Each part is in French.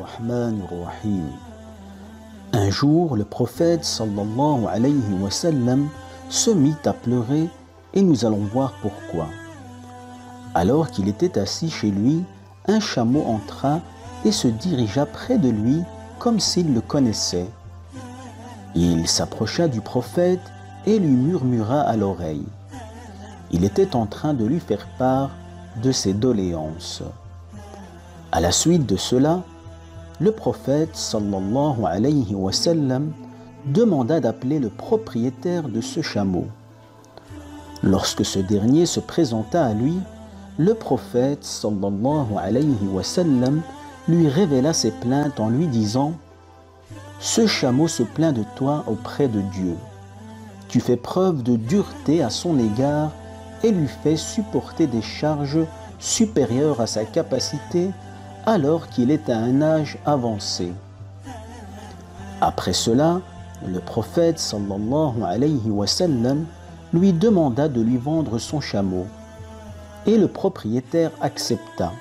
Rahman Rahim. Un jour, le prophète sallallahu alayhi wa sallam se mit à pleurer et nous allons voir pourquoi. Alors qu'il était assis chez lui, un chameau entra et se dirigea près de lui comme s'il le connaissait. Il s'approcha du prophète et lui murmura à l'oreille. Il était en train de lui faire part de ses doléances. À la suite de cela, le prophète sallallahu alayhi wa sallam demanda d'appeler le propriétaire de ce chameau. Lorsque ce dernier se présenta à lui, le prophète sallallahu alayhi wa sallam lui révéla ses plaintes en lui disant « Ce chameau se plaint de toi auprès de Dieu. Tu fais preuve de dureté à son égard et lui fais supporter des charges supérieures à sa capacité alors qu'il est à un âge avancé. » Après cela, le prophète sallallahu alayhi wa sallam lui demanda de lui vendre son chameau et le propriétaire accepta.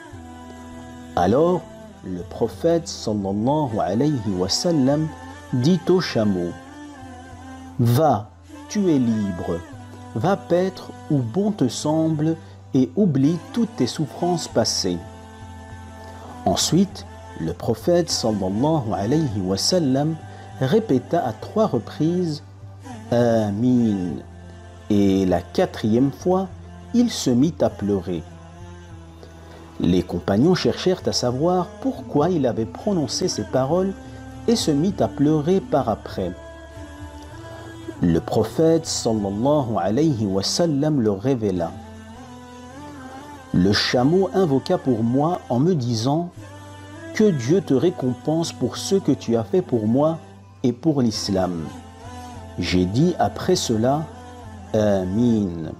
Alors, le prophète sallallahu alayhi wa sallam dit au chameau « Va, tu es libre, va paître où bon te semble et oublie toutes tes souffrances passées. » Ensuite, le prophète sallallahu alayhi wa sallam répéta à 3 reprises « Amin » et la 4e fois, il se mit à pleurer. Les compagnons cherchèrent à savoir pourquoi il avait prononcé ces paroles et se mit à pleurer par après. Le prophète sallallahu alayhi wa sallam leur révéla. Le chameau invoqua pour moi en me disant « Que Dieu te récompense pour ce que tu as fait pour moi et pour l'islam. » J'ai dit après cela « Amin ».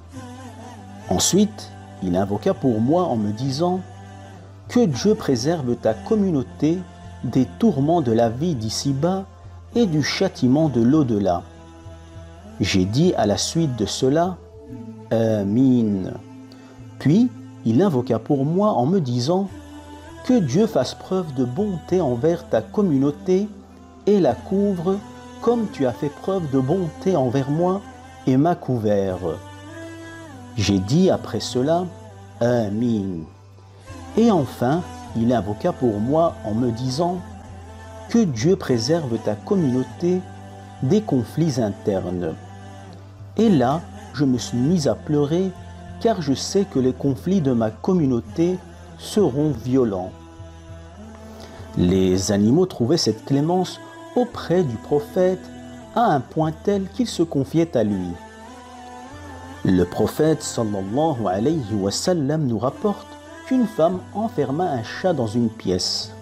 Ensuite, il invoqua pour moi en me disant « Que Dieu préserve ta communauté des tourments de la vie d'ici-bas et du châtiment de l'au-delà. » J'ai dit à la suite de cela « Amin ». Puis, il invoqua pour moi en me disant « Que Dieu fasse preuve de bonté envers ta communauté et la couvre comme tu as fait preuve de bonté envers moi et m'a couvert. » J'ai dit après cela « Amin ». Et enfin, il invoqua pour moi en me disant « Que Dieu préserve ta communauté des conflits internes. » Et là, je me suis mis à pleurer car je sais que les conflits de ma communauté seront violents. Les animaux trouvaient cette clémence auprès du prophète à un point tel qu'ils se confiaient à lui. Le prophète sallallahu alayhi wa sallam nous rapporte qu'une femme enferma un chat dans une pièce.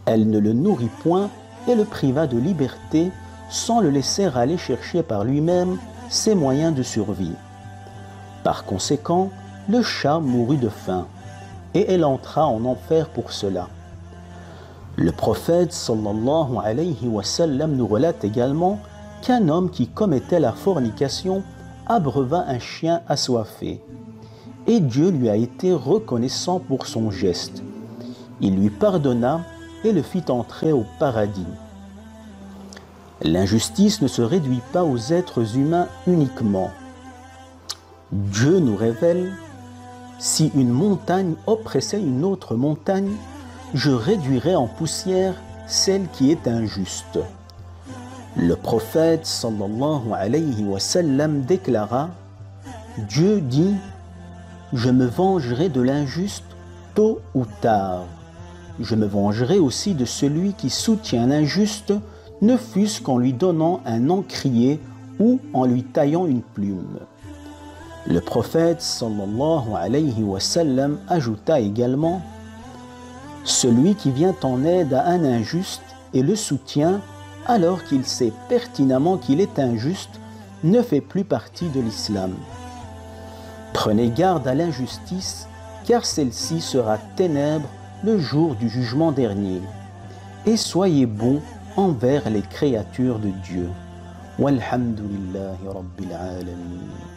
Elle ne le nourrit point et le priva de liberté sans le laisser aller chercher par lui-même ses moyens de survie. Par conséquent, le chat mourut de faim et elle entra en enfer pour cela. Le prophète sallallahu alayhi wa sallam nous relate également qu'un homme qui commettait la fornication abreuva un chien assoiffé. Et Dieu lui a été reconnaissant pour son geste. Il lui pardonna et le fit entrer au paradis. L'injustice ne se réduit pas aux êtres humains uniquement. Dieu nous révèle « Si une montagne oppressait une autre montagne, je réduirais en poussière celle qui est injuste. » Le prophète sallallahu alayhi wa sallam déclara « Dieu dit « Je me vengerai de l'injuste tôt ou tard. Je me vengerai aussi de celui qui soutient l'injuste, ne fût-ce qu'en lui donnant un encrier ou en lui taillant une plume. » Le prophète sallallahu alayhi wa sallam ajouta également « Celui qui vient en aide à un injuste et le soutient alors qu'il sait pertinemment qu'il est injuste, ne fait plus partie de l'islam. Prenez garde à l'injustice, car celle-ci sera ténèbre le jour du jugement dernier. Et soyez bons envers les créatures de Dieu. Walhamdulillahi Rabbil Alamin.